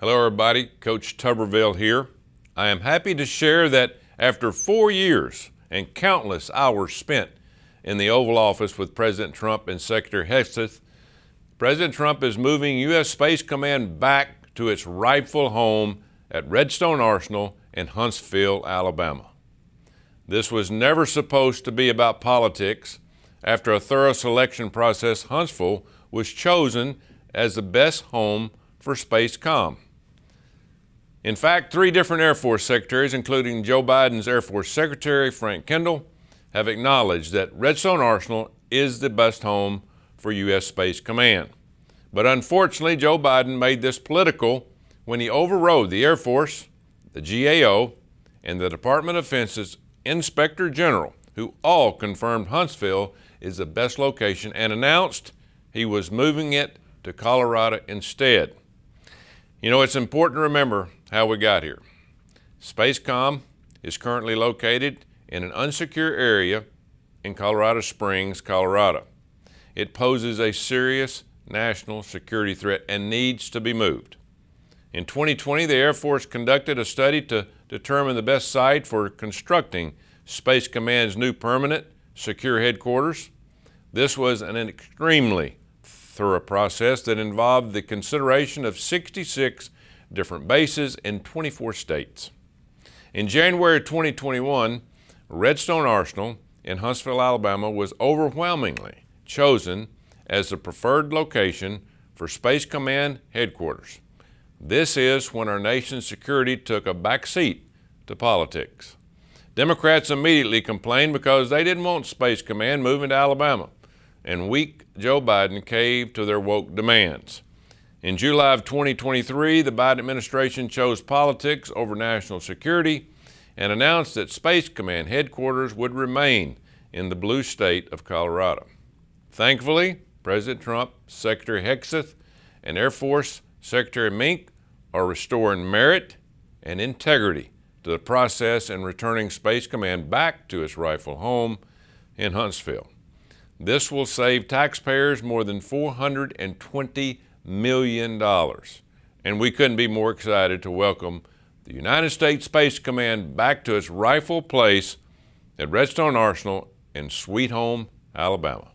Hello everybody, Coach Tuberville here. I am happy to share that after 4 years and countless hours spent in the Oval Office with President Trump and Secretary Hegseth, President Trump is moving U.S. Space Command back to its rightful home at Redstone Arsenal in Huntsville, Alabama. This was never supposed to be about politics. After a thorough selection process, Huntsville was chosen as the best home for SPACECOM. In fact, 3 different Air Force secretaries, including Joe Biden's Air Force Secretary Frank Kendall, have acknowledged that Redstone Arsenal is the best home for U.S. Space Command. But unfortunately, Joe Biden made this political when he overrode the Air Force, the GAO, and the Department of Defense's Inspector General, who all confirmed Huntsville is the best location and announced he was moving it to Colorado instead. You know, it's important to remember how we got here. SPACECOM is currently located in an unsecure area in Colorado Springs, Colorado. It poses a serious national security threat and needs to be moved. In 2020, the Air Force conducted a study to determine the best site for constructing Space Command's new permanent secure headquarters. This was an extremely thorough process that involved the consideration of 66 different bases in 24 states. In January 2021, Redstone Arsenal in Huntsville, Alabama was overwhelmingly chosen as the preferred location for Space Command headquarters. This is when our nation's security took a back seat to politics. Democrats immediately complained because they didn't want Space Command moving to Alabama, and weak Joe Biden caved to their woke demands. In July of 2023, the Biden administration chose politics over national security and announced that Space Command headquarters would remain in the blue state of Colorado. Thankfully, President Trump, Secretary Hegseth, and Air Force Secretary Mink are restoring merit and integrity to the process and returning Space Command back to its rightful home in Huntsville. This will save taxpayers more than $420 million, and we couldn't be more excited to welcome the United States Space Command back to its rightful place at Redstone Arsenal in Sweet Home, Alabama.